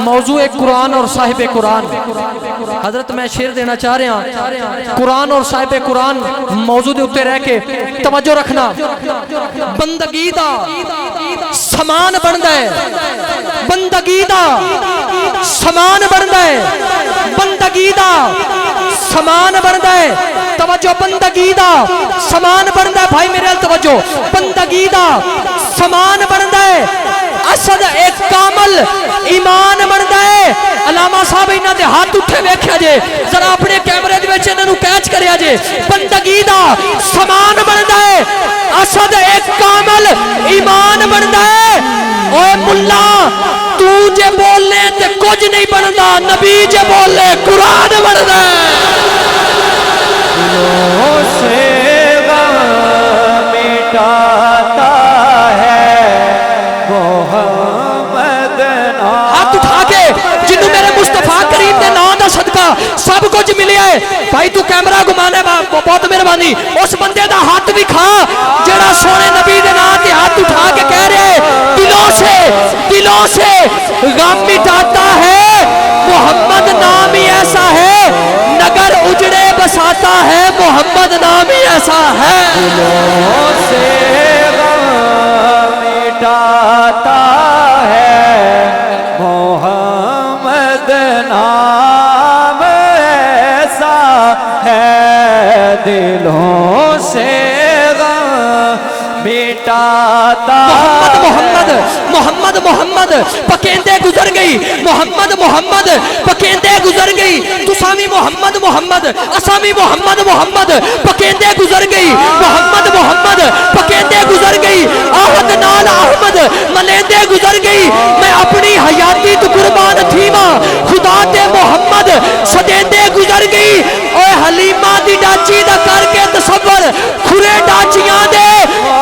موضوع قرآن اور صاحب قرآن. حضرت میں شعر دینا چاہ رہے ہیں. قرآن اور صاحب قرآن موضوع دے اتے رہ کے توجہ رکھنا. بندگی دا سامان بندا ہے, بندگی دا سامان بندا ہے, بندگی دا سامان بندا ہے. توجہ, بندگی دا سامان بندا ہے. بھائی میرے ال توجہ, بندگی دا سامان بندا ہے. اسد ایک کامل ایمان بندا ہے. علامہ صاحب انہاں دے ہاتھ اٹھے ویکھیا جے, ذرا اپنے کیمرے دے وچ انہاں نوں کیچ کریا جے. بندگی دا سامان بندا ہے. اسد ایک کامل ایمان بندا ہے. اوے ملا تو جے بولنے تے کچھ نہیں بندا, نبی جے بولے قرآن بندا ہے. دلوں سے غم مٹاتا ہے محمد نام. ہاتھ اٹھا کے جنہوں میرے مصطفیٰ کریم دے نام دا صدقہ سب کچھ ملے ہے. بھائی تو کیمرہ گھمانے بہت مہربانی. اس بندے دا ہاتھ بھی کھا جڑا سونے نبی دے نام تے ہاتھ اٹھا کے کہہ رہے دلوں سے غم مٹاتا ہے محمد نام ہی ایسا ہے. نگر اجڑے بساتا ہے محمد نام ہی ایسا ہے. دلوں سے غم مٹاتا ہے محمد نام ایسا ہے. دلوں سے غم مٹاتا محمد محمد پکیندے گزر گئی. محمد پکیندے گزر گئی. تسامی محمد اسامی محمد پکیندے گزر گئی. محمد پکیندے گزر گئی. آہد نال احمد ملیندے گزر گئی. میں اپنی حیاتی تو قربان تھی ماں خدا تے محمد سدیندے گزر گئی. اوے حلیمہ دی ڈاچی دا کر کے تصور کھرے ڈاچیاں دے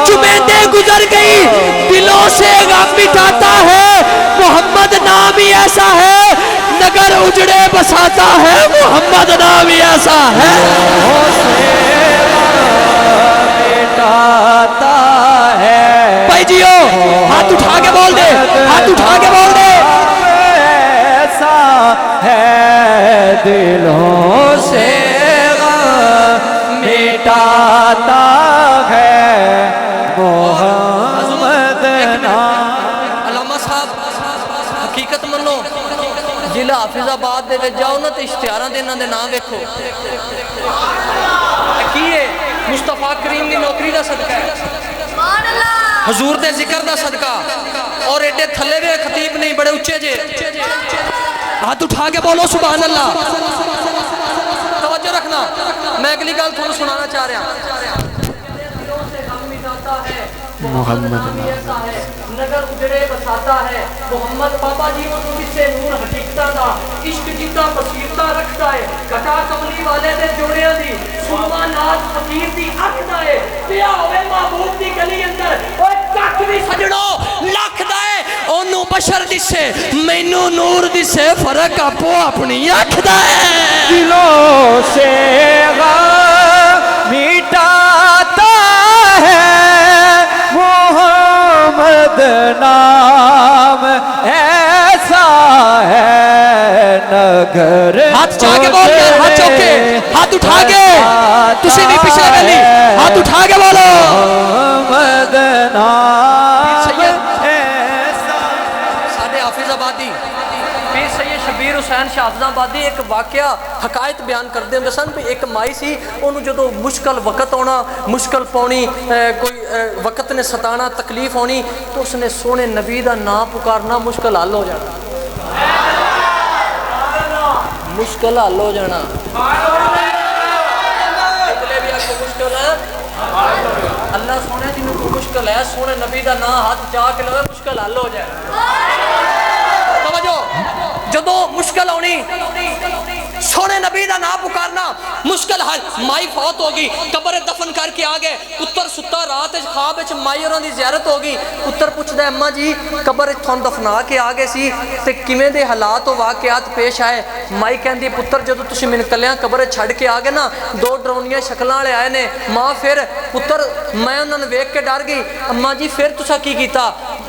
چمیندے گزر گئی. دلوں سے غم مٹاتا ہے محمد نام ہی ایسا ہے. نگر اجڑے بساتا ہے محمد نام ہی ایسا ہے. مٹاتا ہے بھائی جیو ہاتھ اٹھا کے بول دے, ہاتھ اٹھا کے بول دے. ایسا ہے دلوں سے غم مٹاتا ہے محمد نام. علامہ صاحب حقیقت منو, ضلع حافظ آباد دے وچ جاؤ نا تے اشتہاراں دے انہاں دے نام ویکھو. کی ہے مصطفیٰ کریم دی نوکری دا صدقہ ہے, حضور دے ذکر دا صدقہ. اور ایڈے تھلے وے خطیب نہیں, بڑے اچھے جے. ہاتھ اٹھا کے بولو سبحان اللہ. توجہ رکھنا, میں اگلی گل تھانوں سنانا چاہ رہا ہوں. محمد نگر اجڑے بساتا ہے محمد. بابا جی وہ کسے نور حقیقتاں دا عشق جیتا بصیرتاں رکھتا ہے. کٹا کملی والے دے جوڑیاں دی سرما ناز فقیر دی اکھدا ہے. پیا ہوے محبوب دی گلی اندر اوے کٹ بھی سجڑو لکھدا ہے. اونوں بشر دسے مینوں نور دسے, فرق آپو اپنی اکھدا ہے. دلوں سے غم مٹاتا ہے محمد نام ایسا ہے. نگر ہاتھ چاہ کے بول دے, ہاتھ چوکے, ہاتھ اٹھا کے, تسی بھی پچھلے گلی ہاتھ اٹھا کے بولو محمد نام ایسا. ساڈے حافظ آبادی پیر سید شبیر حسین شاہ حافظ آبادی ایک واقعہ حقائق بیان کرتے ہیں سن. بھی ایک مائی سی, انہوں جدو مشکل وقت ہونا, مشکل پاؤنی, کوئی وقت نے ستانا, تکلیف ہونی, تو اس نے سونے نبی دا نام پکارنا, مشکل حل ہو جانا. مشکل حل ہو جانا. مشکل ہے اللہ سونے جنہوں کو مشکل ہے, سونے نبی دا نام ہاتھ چاہ کے لوے, مشکل حل ہو جائے. جدو مشکل ہونی سونے نبی دا نام پکارنا, مشکل حل. مائی فوت ہوگی, قبر دفن کر کے آگئے, پتر ستا رات خواب مائی اور دی زیارت ہوگی. پتر پوچھ دے اماں جی قبر تھون دفنا کے آگئے سی تے کیویں دے حالات و واقعات پیش آئے. مائی کہندی پتر جدو تسی من کلیاں قبر چھڑ کے آگئے نا, دو ڈرونیاں شکلاں والے آئے نے. ماں پھر پتر میں انہاں نوں ویکھ کے ڈر گئی. اماں جی پھر تسا کی کیتا؟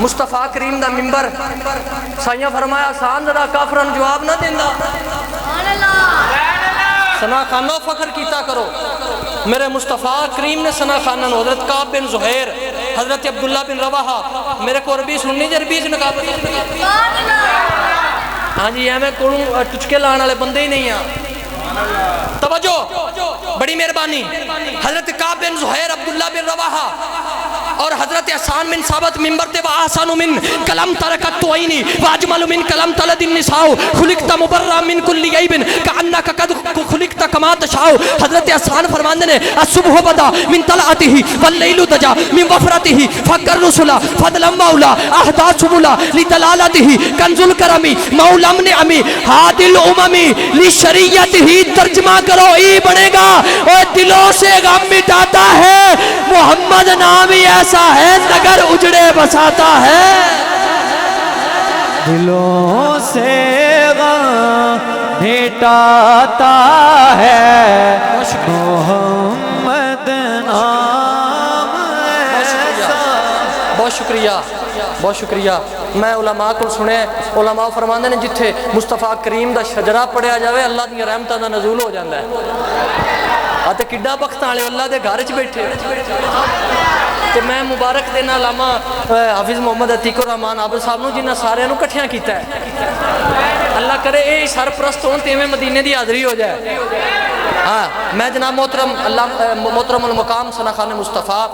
مصطفیٰ کریم دا ممبر سائیاں فرمایا آسان ذرا کافرن جواب نہ دینا ثنا خانہ فخر کیتا کرو میرے مصطفیٰ کریم نے ثنا خانہ حضرت کعب بن زہیر حضرت عبداللہ بن رواحہ میرے کو عربی سننی جی عربی نقاب ہاں جی میں کوڑوں ٹچکے لان والے بندے ہی نہیں ہیں توجہ بڑی مہربانی حضرت کعب بن زہیر عبداللہ بن رواحہ اور حضرت حسان بن ثابت منبر تے وآسان من کلم ترکت توئینی واجمل من کلم تلد النساء خلقت مبرہ من کل عیبن کعنک قد خلقت کما تشاء حضرت حسان فرماندے نے الصبح بدا من طلعته واللیل دجا من وفرته فکر رسولہ فضلا مولا احداث سبولا لدلالته کنز الکرمی مولا من امی حاد الاممی لشریعته ترجمہ کرو ای بڑھے گا اور دلوں سے غم مٹاتا ہے محمد نامی ایسا ہے نگر اجڑے بساتا ہے دلوں سے غم مٹاتا ہے محمد نام ایسا بہت شکریہ بہت شکریہ میں علماء کو سنے علماء فرماندے نے جتھے مصطفیٰ کریم دا شجرہ پڑھیا جاوے اللہ دی رحمتہ دا نزول ہو جاندہ ہے آتے کڈا بخت آلے اللہ دے گھارچ بیٹھے تو میں مبارک دینا علامہ حافظ محمد عتیق الرحمان عابد صاحب نو جنہ سارے نو کٹھیاں کیتا ہے اللہ کرے اے سرپرست ہون تے میں مدینے دی حاضری ہو جائے ہاں میں جناب محترم المقام ثنا خان مصطفیٰ